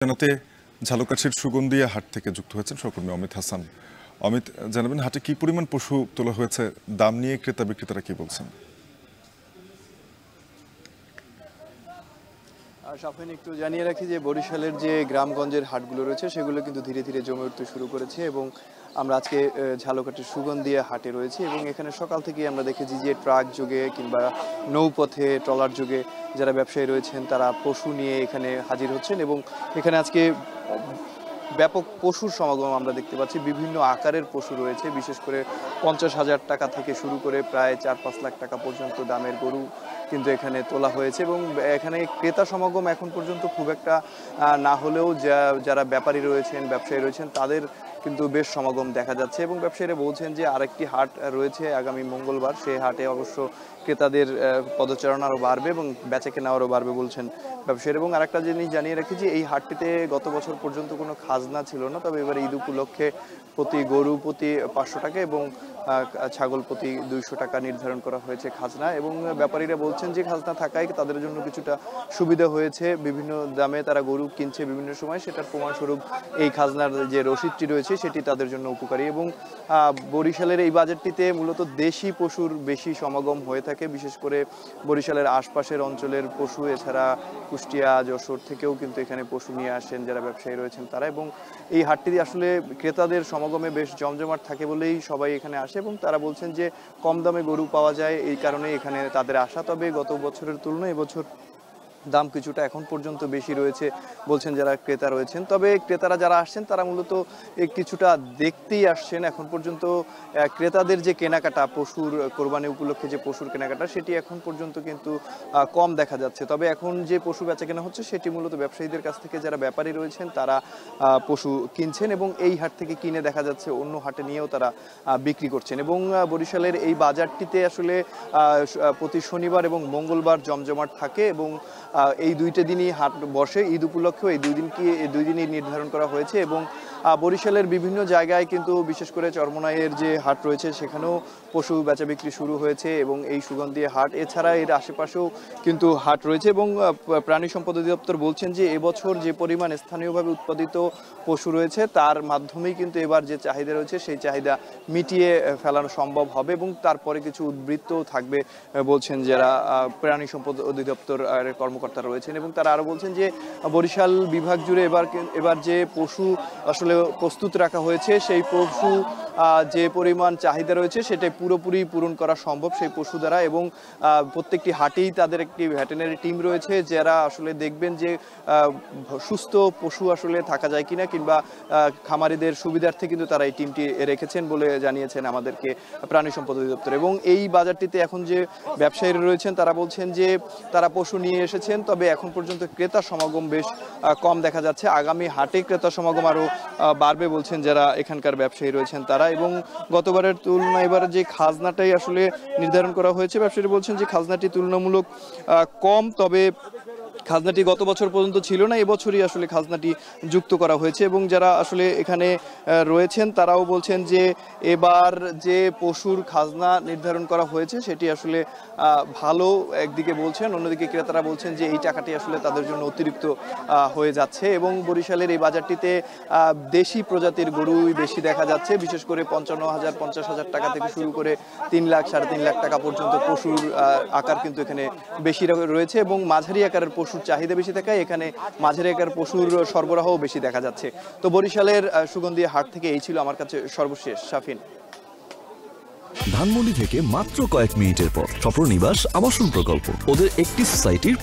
জানাতে ঝালকাঠির সুগন্ধিয়া হাট থেকে যুক্ত হয়েছেন সহকর্মী অমিত হাসান। অমিত, জানাবেন হাটে কি পরিমাণ পশু তোলা হয়েছে, দাম নিয়ে ক্রেতা বিক্রেতারা কি বলছেন? শাফিন, একটু জানিয়ে রাখি যে বরিশালের যে গ্রামগঞ্জের হাটগুলো রয়েছে সেগুলো কিন্তু ধীরে ধীরে জমে উঠতে শুরু করেছে এবং আমরা আজকে ঝালকাঠির সুগন্ধিয়া হাটে রয়েছি এবং এখানে সকাল থেকেই আমরা দেখেছি যে ট্রাক যোগে কিংবা নৌপথে ট্রলার যোগে যারা ব্যবসায়ী রয়েছেন তারা পশু নিয়ে এখানে হাজির হচ্ছেন এবং এখানে আজকে ব্যাপক পশুর সমাগম আমরা দেখতে পাচ্ছি। বিভিন্ন আকারের পশু রয়েছে, বিশেষ করে 50,000 টাকা থেকে শুরু করে প্রায় 4-5 লাখ টাকা পর্যন্ত দামের গরু কিন্তু এখানে তোলা হয়েছে এবং এখানে ক্রেতা সমাগম এখন পর্যন্ত খুব একটা না হলেও যারা ব্যাপারী রয়েছেন, ব্যবসায়ী রয়েছেন, তাদের কিন্তু বেশ সমাগম দেখা যাচ্ছে এবং ব্যবসায়ীরা বলছেন যে আরেকটি হাট রয়েছে আগামী মঙ্গলবার, সেই হাটে অবশ্য ক্রেতাদের পদচারণ আরও বাড়বে এবং বেচাকেনা আরও বাড়বে বলছেন ব্যবসায়ীরা। এবং আরেকটা জিনিস জানিয়ে রাখি যে এই হাটটিতে গত বছর পর্যন্ত কোনো খাজনা ছিল না, তবে এবার ঈদ উপলক্ষে প্রতি গরু প্রতি 500 টাকা এবং ছাগল প্রতি 200 টাকা নির্ধারণ করা হয়েছে খাজনা এবং ব্যাপারীরা বলছেন যে খাজনা থাকায় তাদের জন্য কিছুটা সুবিধা হয়েছে। বিভিন্ন দামে তারা গরু কিনছে বিভিন্ন সময়, সেটার প্রমাণস্বরূপ এই খাজনার যে রসিদটি রয়েছে সেটি তাদের জন্য উপকারী। এবং বরিশালের এই বাজারটিতে মূলত দেশি পশুর বেশি সমাগম হয়ে থাকে, বিশেষ করে বরিশালের আশপাশের অঞ্চলের পশু, এছাড়া কুষ্টিয়া যশোর থেকেও কিন্তু এখানে পশু নিয়ে আসেন যারা ব্যবসায়ী রয়েছেন তারা। এবং এই হাটটি আসলে ক্রেতাদের সমাগমে বেশ জমজমাট থাকে বলেই সবাই এখানে আসে এবং তারা বলছেন যে কম দামে গরু পাওয়া যায়, এই কারণে এখানে তাদের আসা। তবে গত বছরের তুলনায় এবছর দাম কিছুটা এখন পর্যন্ত বেশি রয়েছে বলছেন যারা ক্রেতা রয়েছেন। তবে ক্রেতারা যারা আসছেন তারা মূলত কিছুটা দেখতেই আসছেন। এখন পর্যন্ত ক্রেতাদের যে কেনাকাটা, পশুর কোরবানি উপলক্ষে যে পশুর কেনাকাটা, সেটি এখন পর্যন্ত কিন্তু কম দেখা যাচ্ছে। তবে এখন যে পশু বেচা কেনা হচ্ছে সেটি মূলত ব্যবসায়ীদের কাছ থেকে যারা ব্যাপারী রয়েছেন তারা পশু কিনছেন এবং এই হাট থেকে কিনে দেখা যাচ্ছে অন্য হাটে নিয়েও তারা বিক্রি করছেন। এবং বরিশালের এই বাজারটিতে আসলে প্রতি শনিবার এবং মঙ্গলবার জমজমাট থাকে এবং এই দুইটা দিনই হাট বসে। ঈদ উপলক্ষেও এই দুই দিনই নির্ধারণ করা হয়েছে এবং বরিশালের বিভিন্ন জায়গায় কিন্তু বিশেষ করে চরমোনাইয়ের যে হাট রয়েছে সেখানেও পশু বেচা বিক্রি শুরু হয়েছে এবং এই সুগন্ধিয়া হাট এছাড়া এর আশেপাশেও কিন্তু হাট রয়েছে এবং প্রাণী সম্পদ অধিদপ্তর বলছেন যে এবছর যে পরিমাণ স্থানীয়ভাবে উৎপাদিত পশু রয়েছে তার মাধ্যমেই কিন্তু এবার যে চাহিদা রয়েছে সেই চাহিদা মিটিয়ে ফেলানো সম্ভব হবে এবং তারপরে কিছু উদ্বৃত্ত থাকবে বলছেন যারা প্রাণী সম্পদ অধিদপ্তর কর্মকর্তা রয়েছেন। এবং তারা আরো বলছেন যে বরিশাল বিভাগ জুড়ে এবার যে পশু আসলে প্রস্তুত রাখা হয়েছে সেই পশু যে পরিমাণ চাহিদা রয়েছে সেটাই পুরোপুরি পূরণ করা সম্ভব সেই পশু দ্বারা। এবং প্রত্যেকটি হাটেই তাদের একটি ভেটেরিনারি টিম রয়েছে যারা আসলে দেখবেন যে সুস্থ পশু আসলে থাকা যায় কিনা কিংবা খামারিদের সুবিধার্থে কিন্তু তারা এই টিমটি রেখেছেন বলে জানিয়েছেন আমাদেরকে প্রাণী সম্পদ অধিদপ্তর। এবং এই বাজারটিতে এখন যে ব্যবসায়ীরা রয়েছেন তারা বলছেন যে তারা পশু নিয়ে এসেছেন, তবে এখন পর্যন্ত ক্রেতা সমাগম বেশ কম দেখা যাচ্ছে। আগামী হাটে ক্রেতা সমাগম আরো বাড়বে বলছেন যারা এখানকার ব্যবসায়ী রয়েছেন তারা। এবং গতবারের তুলনায় এবার যে খাজনাটাই আসলে নির্ধারণ করা হয়েছে, ব্যবসায়ী বলছেন যে খাজনাটি তুলনামূলক কম, তবে খাজনাটি গত বছর পর্যন্ত ছিল না, এবছরই আসলে খাজনাটি যুক্ত করা হয়েছে। এবং যারা আসলে এখানে রয়েছেন তারাও বলছেন যে এবার যে পশুর খাজনা নির্ধারণ করা হয়েছে সেটি আসলে ভালো একদিকে বলছেন, অন্যদিকে ক্রেতারা বলছেন যে এই টাকাটি আসলে তাদের জন্য অতিরিক্ত হয়ে যাচ্ছে। এবং বরিশালের এই বাজারটিতে দেশি প্রজাতির গরুই বেশি দেখা যাচ্ছে, বিশেষ করে 55,000 50,000 টাকা থেকে শুরু করে 3 লাখ 3.5 লাখ টাকা পর্যন্ত পশুর আকার কিন্তু এখানে বেশি রয়েছে এবং মাঝারি আকারের পশুর চাহিদা বেশি থাকায় এখানে মাঝারি আকারের পশুর সরবরাহও বেশি দেখা যাচ্ছে। তো বরিশালের সুগন্ধিয়া হাট থেকে এই ছিল আমার কাছে সর্বশেষ। শাফিন। ধানমন্ডি থেকে মাত্র কয়েক মিনিটের পর স্বপ্ননিবাস আবাসন প্রকল্প, ওদের একটি সোসাইটির